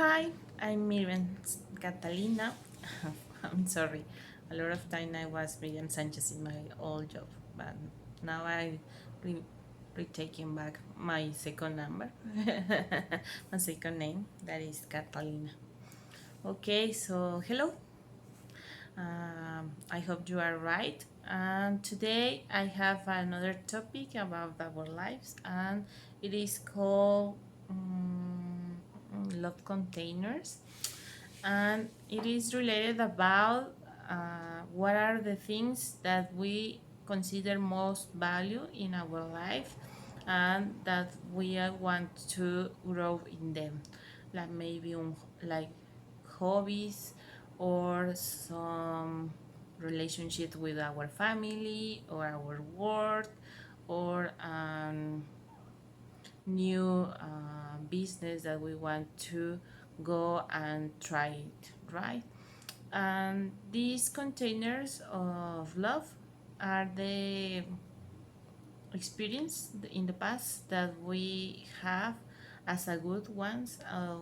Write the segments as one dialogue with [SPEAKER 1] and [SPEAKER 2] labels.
[SPEAKER 1] Hi, I'm Miriam Catalina. I'm sorry. A lot of time I was Miriam Sanchez in my old job, but now I re- retaking back my second number, my second name, that is Catalina. Okay, so hello. I hope you are right. And today I have another topic about our lives, and it is called love containers, and it is related about what are the things that we consider most value in our life and that we want to grow in them, like maybe like hobbies or some relationship with our family or our work or new business that we want to go and try it, right? And these containers of love are the experience in the past that we have as a good ones.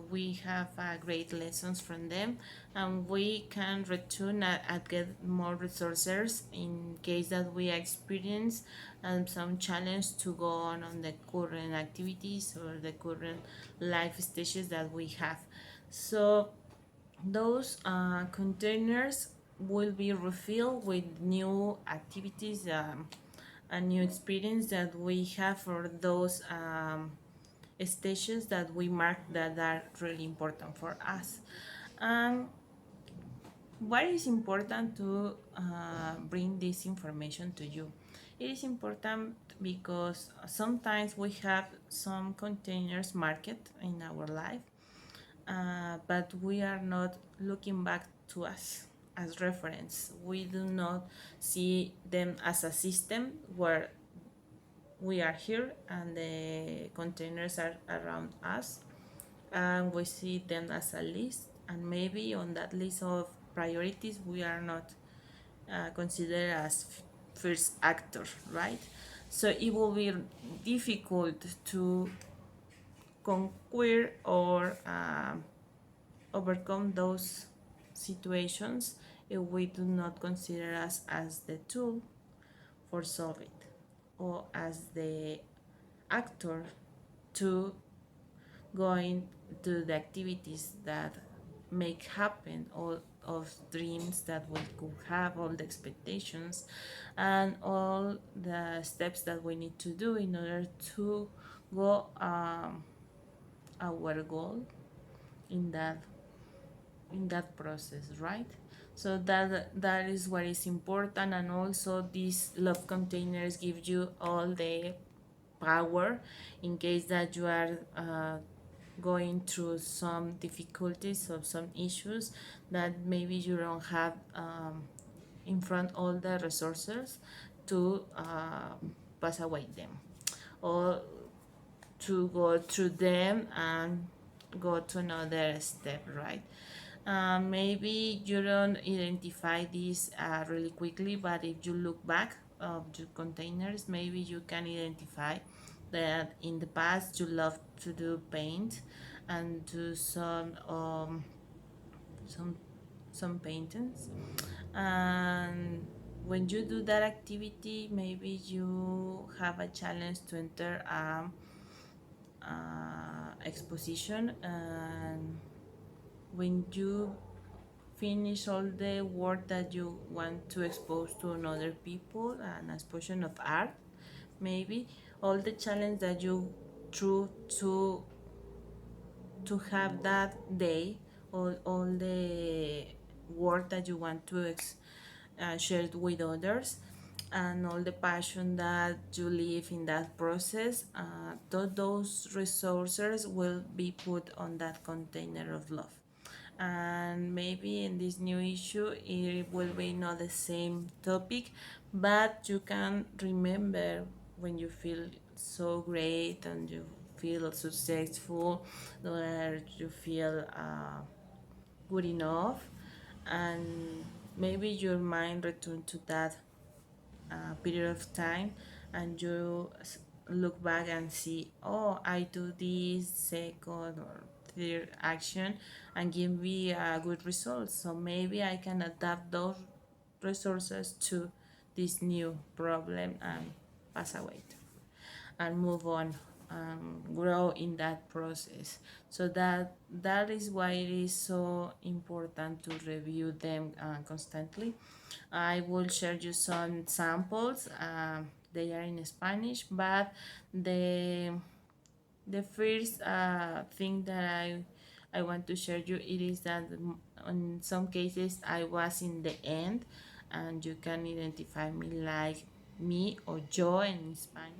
[SPEAKER 1] We have great lessons from them, and we can return and get more resources in case that we experience some challenge to go on the current activities or the current life stages that we have. So those containers will be refilled with new activities, a new experience that we have for those stations that we mark that are really important for us. And why is important to bring this information to you? It is important because sometimes we have some containers market in our life, but we are not looking back to us as reference. We do not see them as a system where we are here and the containers are around us, and we see them as a list, and maybe on that list of priorities we are not considered as first actor, right? So it will be difficult to conquer or overcome those situations if we do not consider us as the tool for solve it, or as the actor to going to the activities that make happen all of dreams that we could have, all the expectations and all the steps that we need to do in order to go our goal in that process, right? So that is what is important. And also these love containers give you all the power in case that you are going through some difficulties or some issues that maybe you don't have in front all the resources to pass away them, or to go through them and go to another step, right? Maybe you don't identify this really quickly, but if you look back of your containers, maybe you can identify that in the past you loved to do paint and do some some paintings, and when you do that activity maybe you have a challenge to enter exposition, and when you finish all the work that you want to expose to another people, an exposition of art, maybe all the challenge that you through to have that day, all the work that you want to share it with others, and all the passion that you live in that process, those resources will be put on that container of love. And maybe in this new issue it will be not the same topic, but you can remember when you feel so great and you feel successful, where you feel good enough, and maybe your mind return to that period of time, and you look back and see, oh, I do this second or their action and give me a good result. So maybe I can adapt those resources to this new problem and pass away and move on and grow in that process. So that is why it is so important to review them constantly. I will share you some samples. They are in Spanish, but the the first thing that I want to share you it is that in some cases I was in the end, and you can identify me like me or yo in Spanish.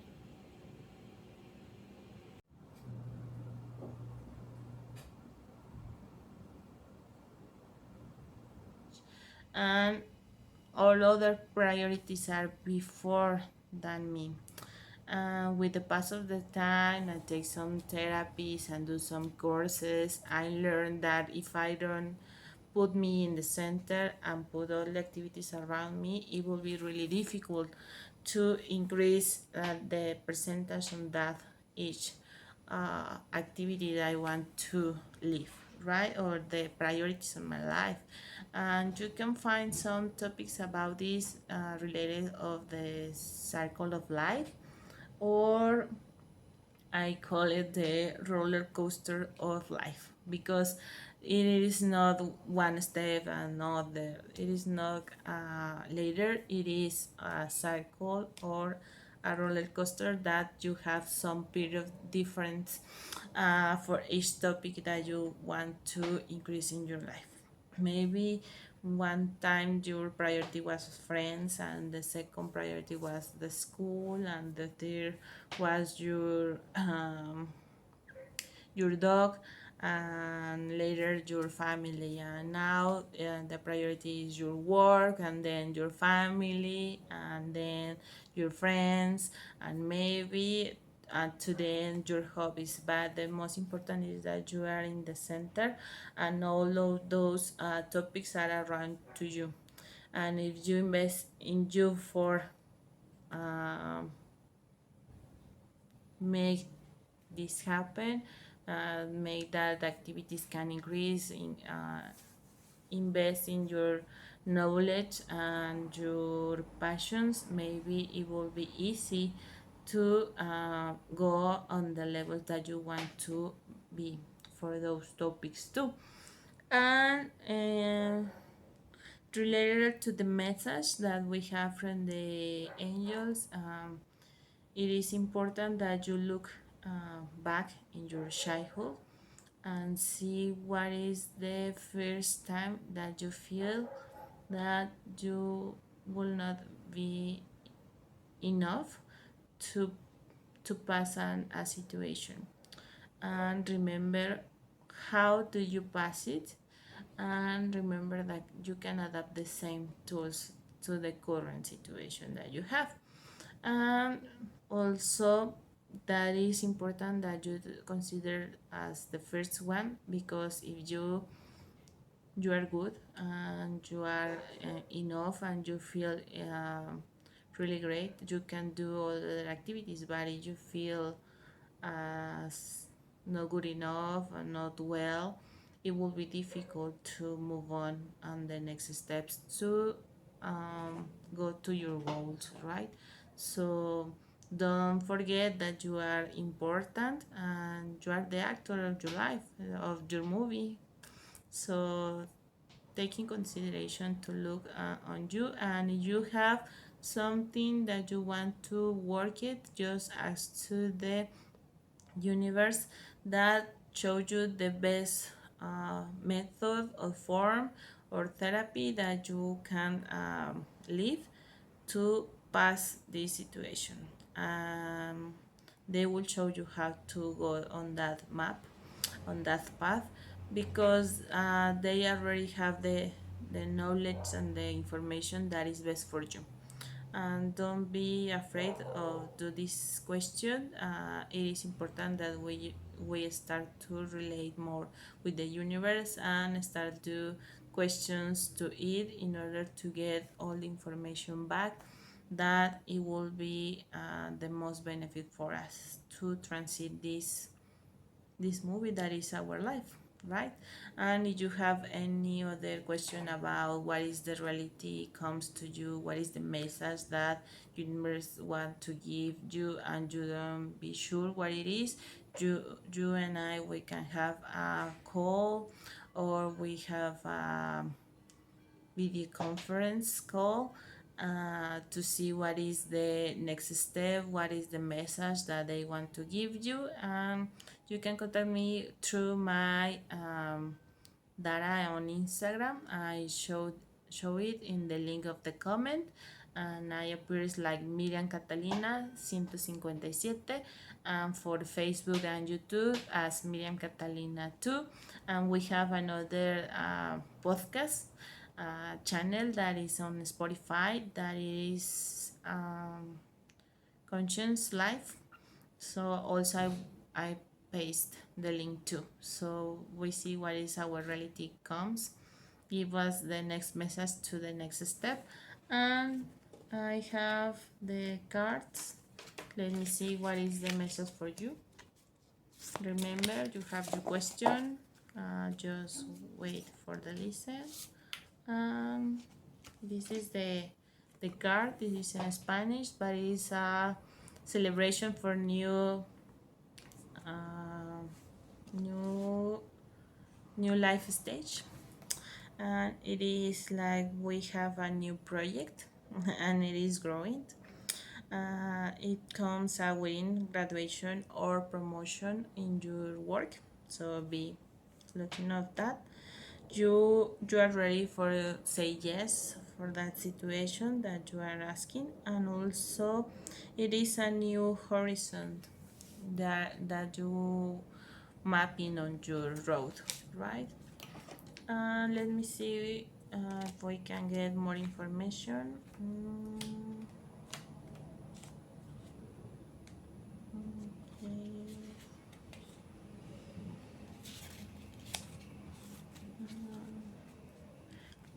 [SPEAKER 1] And all other priorities are before than me. With the pass of the time, I take some therapies and do some courses. I learned that if I don't put me in the center and put all the activities around me, it will be really difficult to increase the percentage on that each activity that I want to live, right? Or the priorities of my life. And you can find some topics about this related of the circle of life, or I call it the roller coaster of life, because it is not one step and not the it is not later, it is a cycle or a roller coaster that you have some period difference for each topic that you want to increase in your life. Maybe one time your priority was friends, and the second priority was the school, and the third was your dog, and later your family, and now the priority is your work, and then your family, and then your friends, and maybe to the end your hobbies. But the most important is that you are in the center, and all of those topics are around to you. And if you invest in you for um, make this happen, make that activities can increase in invest in your knowledge and your passions, maybe it will be easy to go on the level that you want to be for those topics too. And related to the message that we have from the angels, it is important that you look back in your childhood and see what is the first time that you feel that you will not be enough to pass a situation, and remember how do you pass it, and remember that you can adapt the same tools to the current situation that you have. And also that is important that you consider as the first one, because if you are good and you are enough and you feel really great, you can do all the activities. But if you feel as not good enough and not well, it will be difficult to move on the next steps to go to your goals, right? So don't forget that you are important and you are the actor of your life, of your movie. So take in consideration to look on you, and if you have something that you want to work it, just ask to the universe that show you the best method or form or therapy that you can live to pass this situation. They will show you how to go on that map, on that path, because they already have the knowledge and the information that is best for you. And don't be afraid of do this question. It is important that we start to relate more with the universe and start to questions to it in order to get all the information back, that it will be the most benefit for us to transit this this movie that is our life, right? And if you have any other question about what is the reality comes to you, what is the message that universe want to give you, and you don't be sure what it is, you and I, we can have a call, or we have a video conference call, to see what is the next step, what is the message that they want to give you. You can contact me through my data on Instagram. I show it in the link of the comment, and I appears like Miriam Catalina 157, and for Facebook and YouTube as Miriam Catalina 2. And we have another podcast channel that is on Spotify, that is Conscience Life. So also I paste the link too, so we see what is our reality comes, give us the next message to the next step. And I have the cards. Let me see what is the message for you. Remember, you have your question. Just wait for the listen. This is the card. This is in Spanish, but it's a celebration for uh, new new life stage. And it is like we have a new project and it is growing. It comes a win, graduation, or promotion in your work, so be looking at that. You are ready for say yes for that situation that you are asking. And also it is a new horizon that you mapping on your road, right? Let me see if we can get more information. Okay.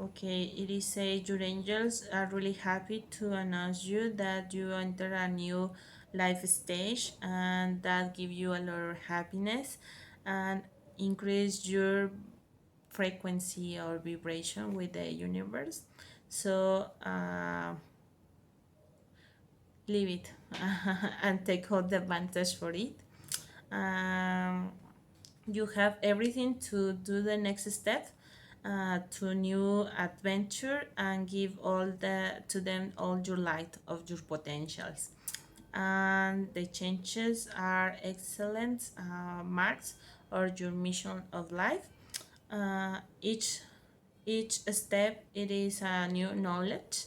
[SPEAKER 1] Okay, it is say your angels are really happy to announce you that you enter a new life stage, and that give you a lot of happiness and increase your frequency or vibration with the universe. So leave it and take all the advantage for it. Um, you have everything to do the next step, to new adventure, and give all to them all your light of your potentials. And the changes are excellent marks or your mission of life. Each step it is a new knowledge.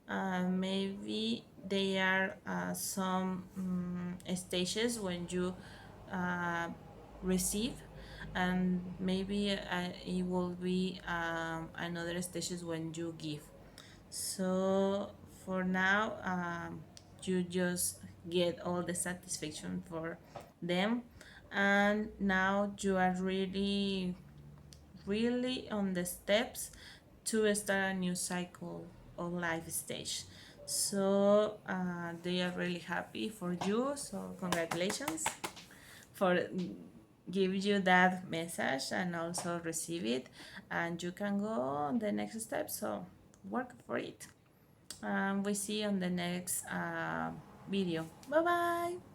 [SPEAKER 1] Maybe there are some stages when you uh, receive, and maybe it will be another stages when you give. So for now, you just get all the satisfaction for them, and now you are really on the steps to start a new cycle of life stage. So they are really happy for you, so congratulations for give you that message and also receive it, and you can go on the next step, so work for it. We see you on the next video. Bye bye.